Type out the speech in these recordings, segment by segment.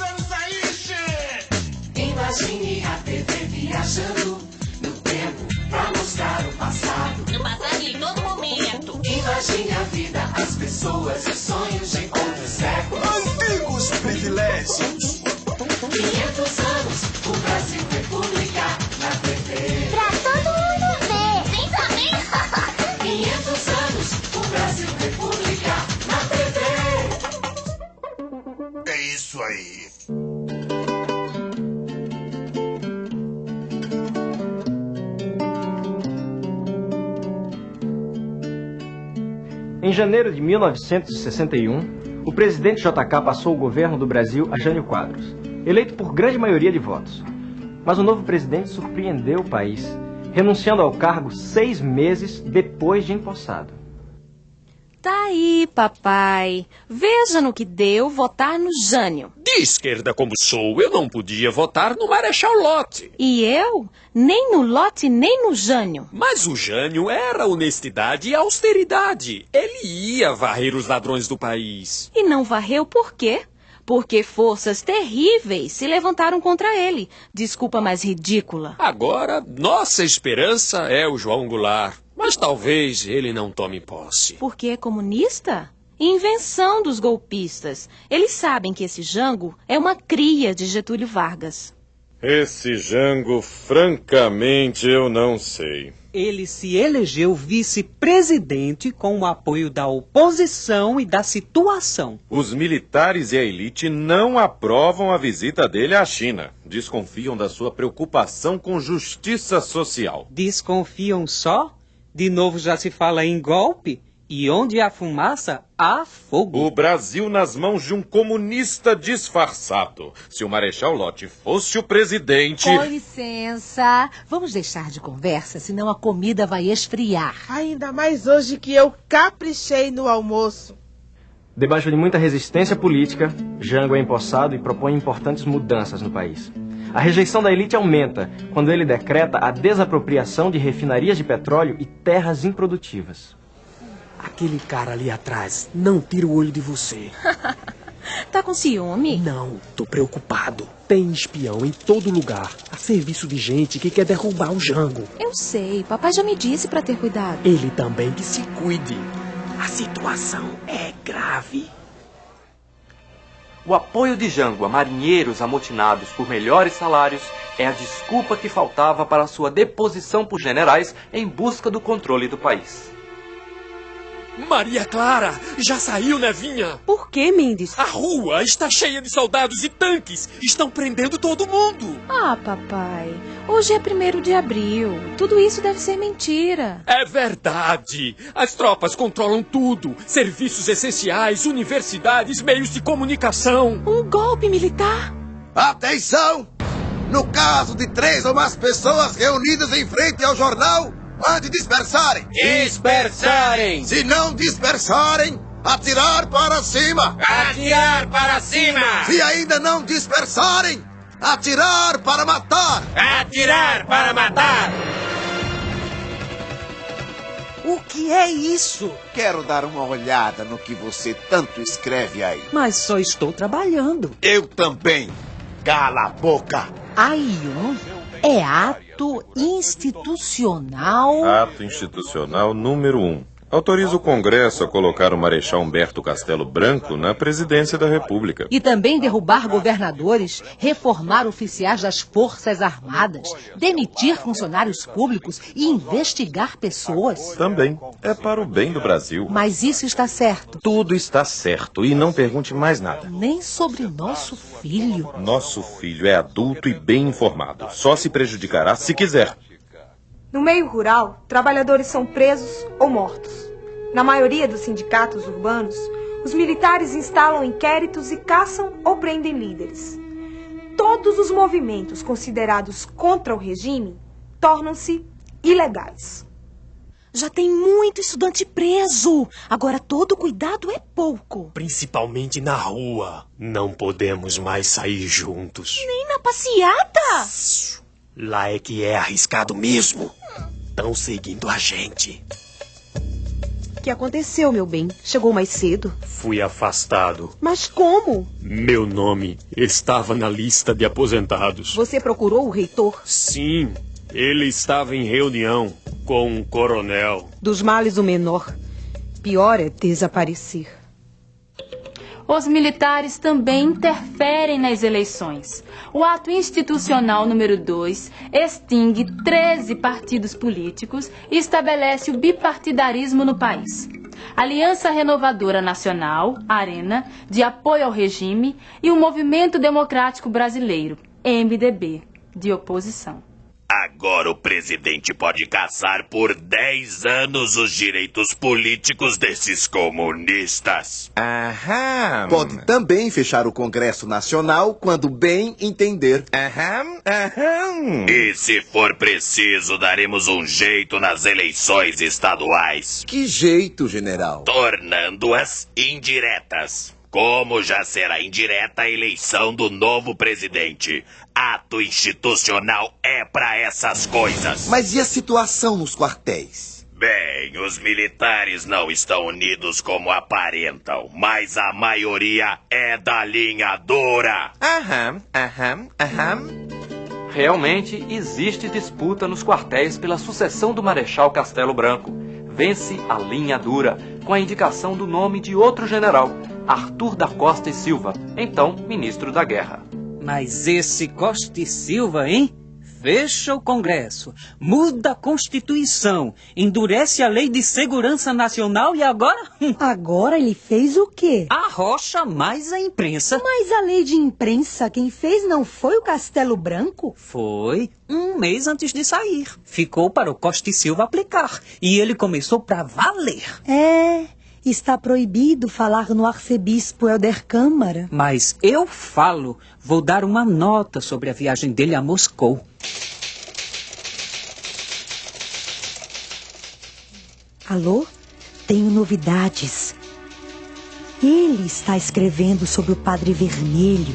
anos aí, che! Imagine a TV viajando no tempo pra mostrar o passado. No passado em todo momento. Imagine a vida, as pessoas e sonhos de outros séculos. Antigos privilégios. 500 anos, o Brasil República na TV. Pra todo mundo ver. Sim, também. 500 anos, o Brasil República na TV. É isso aí. Em janeiro de 1961, o presidente JK passou o governo do Brasil a Jânio Quadros, eleito por grande maioria de votos. Mas o novo presidente surpreendeu o país, renunciando ao cargo 6 meses depois de empossado. Tá aí, papai. Veja no que deu votar no Jânio. De esquerda como sou, eu não podia votar no Marechal Lott. E eu? Nem no Lott, nem no Jânio. Mas o Jânio era honestidade e austeridade. Ele ia varrer os ladrões do país. E não varreu por quê? Porque forças terríveis se levantaram contra ele. Desculpa mais ridícula. Agora, nossa esperança é o João Goulart. Mas talvez ele não tome posse. Porque é comunista? Invenção dos golpistas. Eles sabem que esse Jango é uma cria de Getúlio Vargas. Esse Jango, francamente, eu não sei. Ele se elegeu vice-presidente com o apoio da oposição e da situação. Os militares e a elite não aprovam a visita dele à China. Desconfiam da sua preocupação com justiça social. Desconfiam só? De novo já se fala em golpe? E onde há fumaça, há fogo. O Brasil nas mãos de um comunista disfarçado. Se o Marechal Lott fosse o presidente... Com licença. Vamos deixar de conversa, senão a comida vai esfriar. Ainda mais hoje que eu caprichei no almoço. Debaixo de muita resistência política, Jango é empossado e propõe importantes mudanças no país. A rejeição da elite aumenta quando ele decreta a desapropriação de refinarias de petróleo e terras improdutivas. Aquele cara ali atrás não tira o olho de você. Tá com ciúme? Não, tô preocupado. Tem espião em todo lugar, a serviço de gente que quer derrubar o Jango. Eu sei, papai já me disse pra ter cuidado. Ele também que se cuide. A situação é grave. O apoio de Jango a marinheiros amotinados por melhores salários é a desculpa que faltava para sua deposição por generais em busca do controle do país. Maria Clara, já saiu, Nevinha? Por que, Mendes? A rua está cheia de soldados e tanques. Estão prendendo todo mundo. Ah, papai, hoje é 1º de abril. Tudo isso deve ser mentira. É verdade. As tropas controlam tudo. Serviços essenciais, universidades, meios de comunicação. Um golpe militar? Atenção! No caso de 3 ou mais pessoas reunidas em frente ao jornal, mande dispersarem. Dispersarem! Se não dispersarem, atirar para cima. Atirar para cima! Se ainda não dispersarem, atirar para matar. Atirar para matar! O que é isso? Quero dar uma olhada no que você tanto escreve aí. Mas só estou trabalhando. Eu também. Cala a boca. A1 é ato institucional. Ato institucional número 1. Autoriza o Congresso a colocar o Marechal Humberto Castelo Branco na presidência da República. E também derrubar governadores, reformar oficiais das Forças Armadas, demitir funcionários públicos e investigar pessoas. Também. É para o bem do Brasil. Mas isso está certo. Tudo está certo e não pergunte mais nada. Nem sobre nosso filho. Nosso filho é adulto e bem informado. Só se prejudicará se quiser. No meio rural, trabalhadores são presos ou mortos. Na maioria dos sindicatos urbanos, os militares instalam inquéritos e caçam ou prendem líderes. Todos os movimentos considerados contra o regime tornam-se ilegais. Já tem muito estudante preso. Agora todo cuidado é pouco. Principalmente na rua. Não podemos mais sair juntos. Nem na passeata. Lá é que é arriscado mesmo. Estão seguindo a gente. O que aconteceu, meu bem? Chegou mais cedo? Fui afastado. Mas como? Meu nome estava na lista de aposentados. Você procurou o reitor? Sim, ele estava em reunião com um coronel. Dos males o menor. Pior é desaparecer. Os militares também interferem nas eleições. O ato institucional número 2 extingue 13 partidos políticos e estabelece o bipartidarismo no país. Aliança Renovadora Nacional, ARENA, de apoio ao regime, e o Movimento Democrático Brasileiro, MDB, de oposição. Agora o presidente pode caçar por 10 anos os direitos políticos desses comunistas. Aham. Pode também fechar o Congresso Nacional quando bem entender. E se for preciso, daremos um jeito nas eleições estaduais. Que jeito, general? Tornando-as indiretas. Como já será indireta a eleição do novo presidente. Ato institucional é pra essas coisas. Mas e a situação nos quartéis? Bem, os militares não estão unidos como aparentam, mas a maioria é da linha dura. Realmente existe disputa nos quartéis pela sucessão do Marechal Castelo Branco. Vence a linha dura, com a indicação do nome de outro general, Arthur da Costa e Silva, então ministro da Guerra. Mas esse Costa e Silva, hein? Fecha o Congresso, muda a Constituição, endurece a Lei de Segurança Nacional e agora... Agora ele fez o quê? Arrocha mais a imprensa. Mas a lei de imprensa quem fez não foi o Castelo Branco? Foi, um mês antes de sair. Ficou para o Costa e Silva aplicar e ele começou para valer. Está proibido falar no arcebispo Helder Câmara. Mas eu falo. Vou dar uma nota sobre a viagem dele a Moscou. Alô? Tenho novidades. Ele está escrevendo sobre o Padre Vermelho.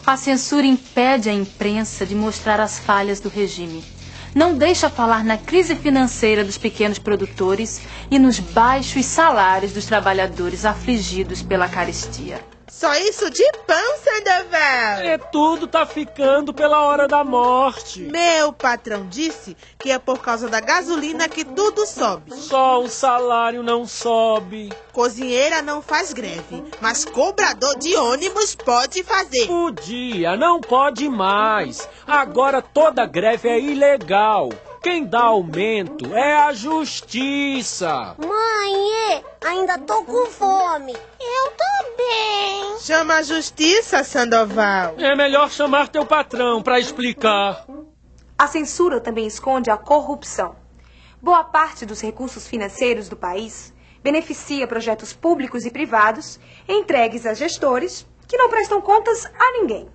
A censura impede a imprensa de mostrar as falhas do regime. Não deixa falar na crise financeira dos pequenos produtores e nos baixos salários dos trabalhadores afligidos pela carestia. Só isso de pão, Sandoval! Tudo tá ficando pela hora da morte. Meu patrão disse que é por causa da gasolina que tudo sobe. Só o salário não sobe. Cozinheira não faz greve, mas cobrador de ônibus pode fazer. Podia, não pode mais. Agora toda greve é ilegal. Quem dá aumento é a justiça. Mãe, ainda tô com fome. Eu também. Chama a justiça, Sandoval. É melhor chamar teu patrão para explicar. A censura também esconde a corrupção. Boa parte dos recursos financeiros do país beneficia projetos públicos e privados entregues a gestores que não prestam contas a ninguém.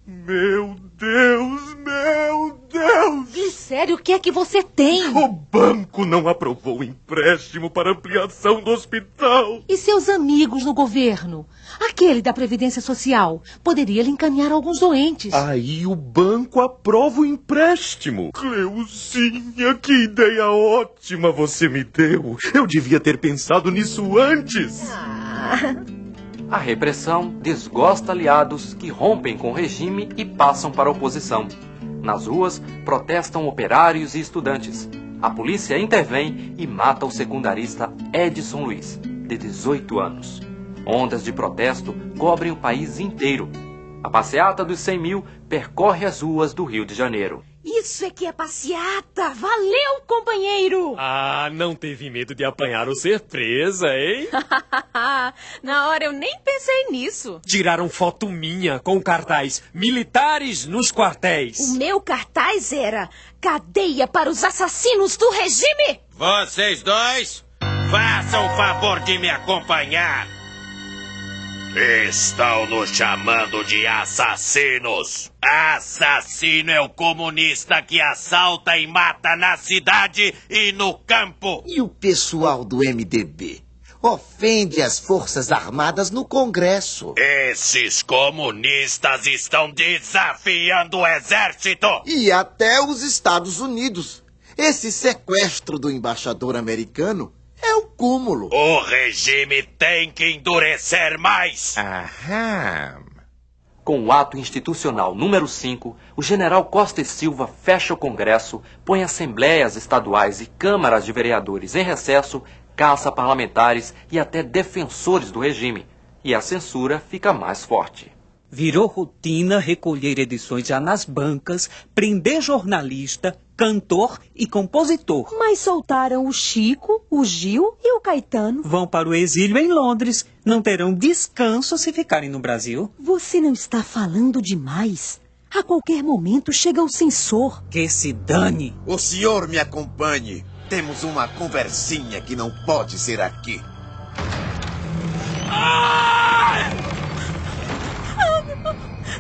Meu Deus, meu Deus! E sério, o que é que você tem? O banco não aprovou o empréstimo para ampliação do hospital. E seus amigos no governo? Aquele da Previdência Social poderia lhe encaminhar alguns doentes. Aí o banco aprova o empréstimo. Cleuzinha, que ideia ótima você me deu. Eu devia ter pensado nisso antes. A repressão desgosta aliados que rompem com o regime e passam para a oposição. Nas ruas, protestam operários e estudantes. A polícia intervém e mata o secundarista Edson Luiz, de 18 anos. Ondas de protesto cobrem o país inteiro. A passeata dos 100 mil percorre as ruas do Rio de Janeiro. Isso é que é passeata! Valeu, companheiro! Não teve medo de apanhar ou ser presa, hein? Na hora eu nem pensei nisso. Tiraram foto minha com o cartaz Militares nos quartéis. O meu cartaz era cadeia para os assassinos do regime! Vocês dois, façam o favor de me acompanhar. Estão nos chamando de assassinos. Assassino é o comunista que assalta e mata na cidade e no campo. E o pessoal do MDB? Ofende as Forças Armadas no Congresso. Esses comunistas estão desafiando o exército. E até os Estados Unidos. Esse sequestro do embaixador americano É o cúmulo. O regime tem que endurecer mais. Aham. Com o ato institucional número 5, o general Costa e Silva fecha o Congresso, põe assembleias estaduais e câmaras de vereadores em recesso, caça parlamentares e até defensores do regime. E a censura fica mais forte. Virou rotina recolher edições já nas bancas, prender jornalista, cantor e compositor. Mas soltaram o Chico, o Gil e o Caetano. Vão para o exílio em Londres. Não terão descanso se ficarem no Brasil. Você não está falando demais? A qualquer momento chega o censor. Que se dane. O senhor me acompanhe. Temos uma conversinha que não pode ser aqui.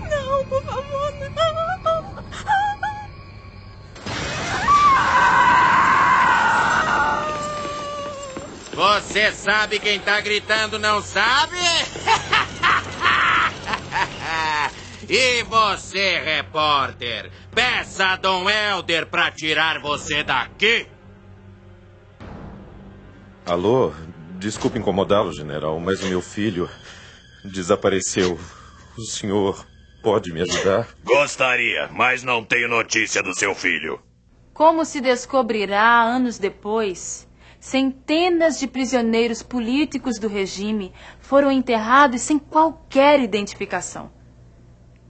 Não, por favor, não. Você sabe quem tá gritando, não sabe? E você, repórter, peça a Dom Helder pra tirar você daqui. Alô? Desculpe incomodá-lo, general, mas o meu filho desapareceu. O senhor pode me ajudar? Gostaria, mas não tenho notícia do seu filho. Como se descobrirá anos depois, centenas de prisioneiros políticos do regime foram enterrados sem qualquer identificação.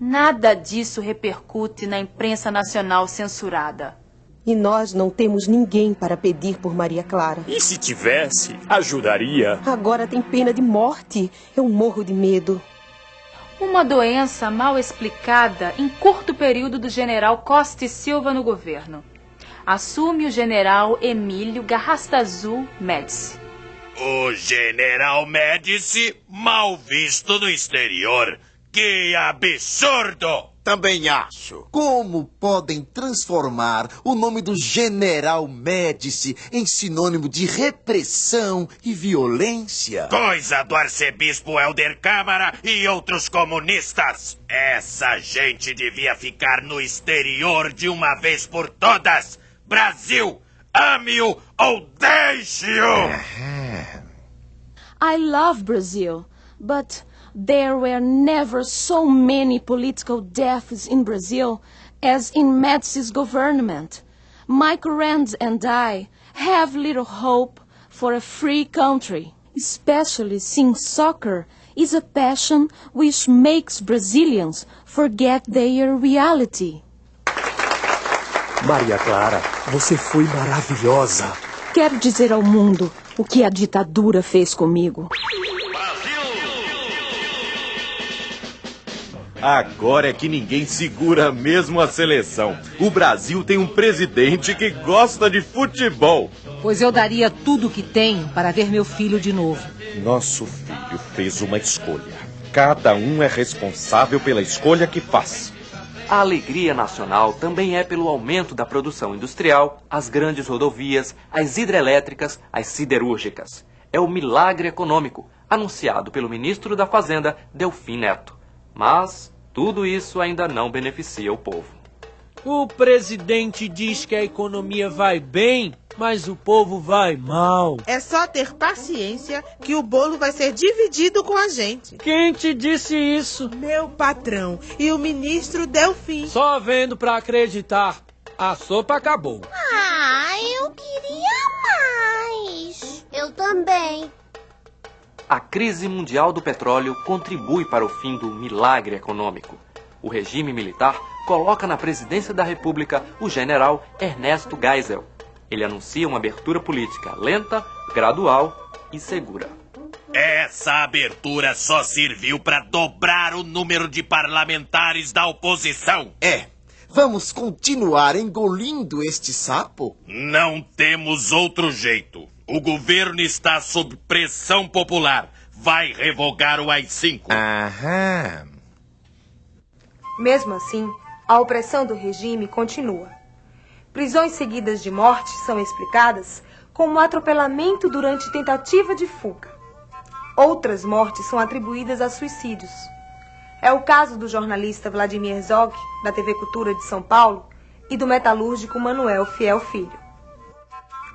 Nada disso repercute na imprensa nacional censurada. E nós não temos ninguém para pedir por Maria Clara. E se tivesse, ajudaria. Agora tem pena de morte. Eu morro de medo. Uma doença mal explicada em curto período do general Costa e Silva no governo. Assume o general Emílio Garrastazu Médici. O general Médici, mal visto no exterior. Que absurdo! Também acho. Como podem transformar o nome do general Médici em sinônimo de repressão e violência? Coisa do arcebispo Helder Câmara e outros comunistas. Essa gente devia ficar no exterior de uma vez por todas. Brasil, ame-o ou deixe-o! I love Brazil, but there were never so many political deaths in Brazil as in Médici's government. Michael Rand and I have little hope for a free country, especially since soccer is a passion which makes Brazilians forget their reality. Maria Clara, você foi maravilhosa. Quero dizer ao mundo o que a ditadura fez comigo. Agora é que ninguém segura mesmo a seleção. O Brasil tem um presidente que gosta de futebol. Pois eu daria tudo o que tenho para ver meu filho de novo. Nosso filho fez uma escolha. Cada um é responsável pela escolha que faz. A alegria nacional também é pelo aumento da produção industrial, as grandes rodovias, as hidrelétricas, as siderúrgicas. É o milagre econômico, anunciado pelo ministro da Fazenda, Delfim Neto. Mas tudo isso ainda não beneficia o povo. O presidente diz que a economia vai bem, mas o povo vai mal. É só ter paciência que o bolo vai ser dividido com a gente. Quem te disse isso? Meu patrão e o ministro Delfim. Só vendo pra acreditar. A sopa acabou. Ah, eu queria mais. Eu também. A crise mundial do petróleo contribui para o fim do milagre econômico. O regime militar coloca na presidência da República o general Ernesto Geisel. Ele anuncia uma abertura política lenta, gradual e segura. Essa abertura só serviu para dobrar o número de parlamentares da oposição. Vamos continuar engolindo este sapo? Não temos outro jeito. O governo está sob pressão popular. Vai revogar o AI-5. Aham. Mesmo assim, a opressão do regime continua. Prisões seguidas de morte são explicadas como atropelamento durante tentativa de fuga. Outras mortes são atribuídas a suicídios. É o caso do jornalista Vladimir Herzog, da TV Cultura de São Paulo, e do metalúrgico Manuel Fiel Filho.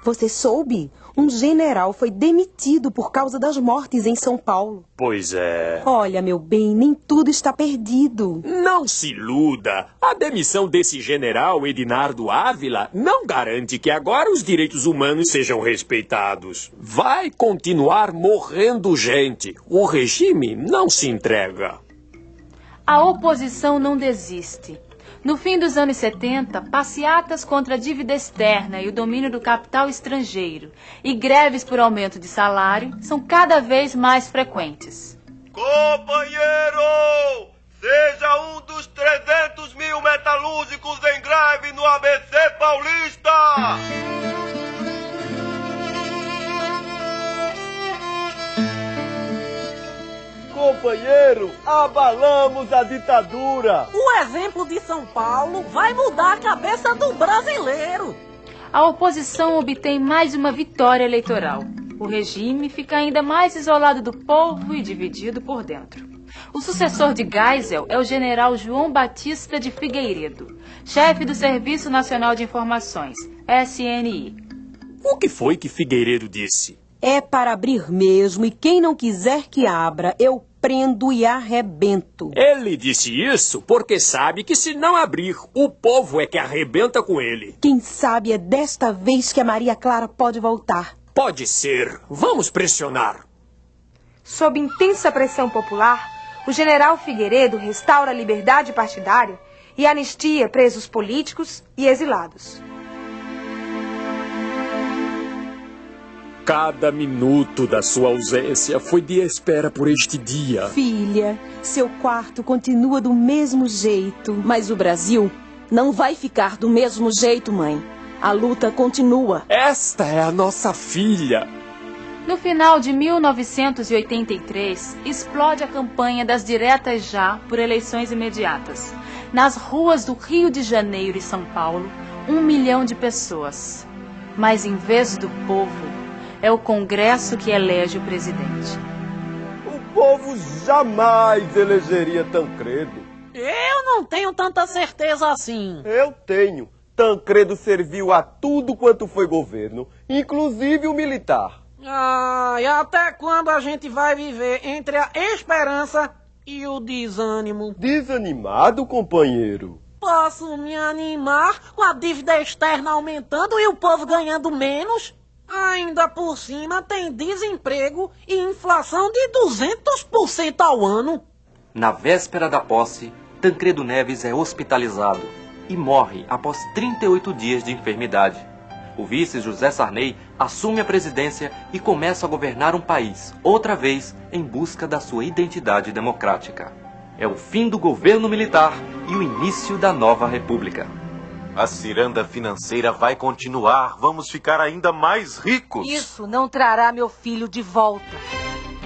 Você soube? Um general foi demitido por causa das mortes em São Paulo. Pois é. Olha, meu bem, nem tudo está perdido. Não se iluda. A demissão desse general Edinardo Ávila não garante que agora os direitos humanos sejam respeitados. Vai continuar morrendo gente. O regime não se entrega. A oposição não desiste. No fim dos anos 70, passeatas contra a dívida externa e o domínio do capital estrangeiro e greves por aumento de salário são cada vez mais frequentes. Companheiro, seja um dos 300 mil metalúrgicos em greve no ABC Paulista! Companheiro, abalamos a ditadura! O exemplo de São Paulo vai mudar a cabeça do brasileiro! A oposição obtém mais uma vitória eleitoral. O regime fica ainda mais isolado do povo e dividido por dentro. O sucessor de Geisel é o general João Batista de Figueiredo, chefe do Serviço Nacional de Informações, SNI. O que foi que Figueiredo disse? É para abrir mesmo, e quem não quiser que abra, eu prendo e arrebento. Ele disse isso porque sabe que se não abrir, o povo é que arrebenta com ele. Quem sabe é desta vez que a Maria Clara pode voltar. Pode ser. Vamos pressionar. Sob intensa pressão popular, o general Figueiredo restaura a liberdade partidária e anistia presos políticos e exilados. Cada minuto da sua ausência foi de espera por este dia. Filha, seu quarto continua do mesmo jeito. Mas o Brasil não vai ficar do mesmo jeito, mãe. A luta continua. Esta é a nossa filha. No final de 1983, explode a campanha das diretas já por eleições imediatas. Nas ruas do Rio de Janeiro e São Paulo, 1 milhão de pessoas. Mas em vez do povo, é o Congresso que elege o presidente. O povo jamais elegeria Tancredo. Eu não tenho tanta certeza assim. Eu tenho. Tancredo serviu a tudo quanto foi governo, inclusive o militar. E até quando a gente vai viver entre a esperança e o desânimo? Desanimado, companheiro? Posso me animar com a dívida externa aumentando e o povo ganhando menos? Ainda por cima tem desemprego e inflação de 200% ao ano. Na véspera da posse, Tancredo Neves é hospitalizado e morre após 38 dias de enfermidade. O vice José Sarney assume a presidência e começa a governar um país, outra vez, em busca da sua identidade democrática. É o fim do governo militar e o início da nova república. A ciranda financeira vai continuar. Vamos ficar ainda mais ricos. Isso não trará meu filho de volta.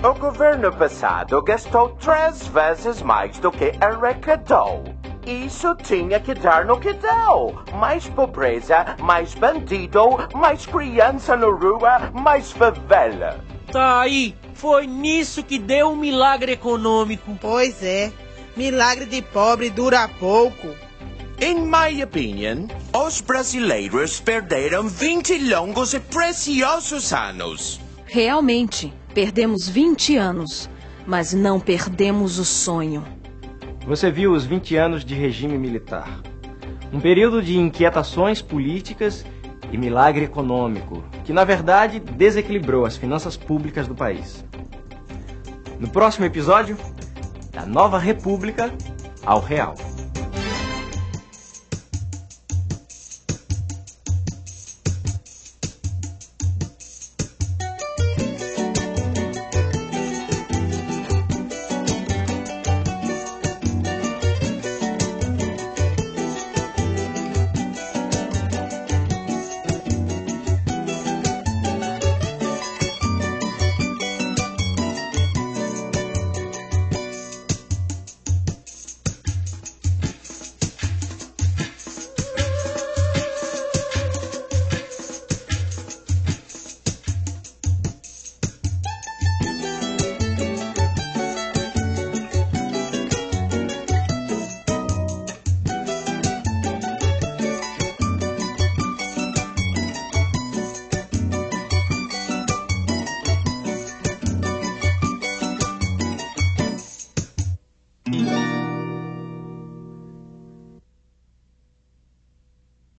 O governo passado gastou 3 vezes mais do que arrecadou. Isso tinha que dar no que deu. Mais pobreza, mais bandido, mais criança na rua, mais favela. Tá aí, foi nisso que deu um milagre econômico. Pois é, milagre de pobre dura pouco. In my opinion, os brasileiros perderam 20 longos e preciosos anos. Realmente, perdemos 20 anos, mas não perdemos o sonho. Você viu os 20 anos de regime militar. Um período de inquietações políticas e milagre econômico, que na verdade desequilibrou as finanças públicas do país. No próximo episódio, da Nova República ao Real.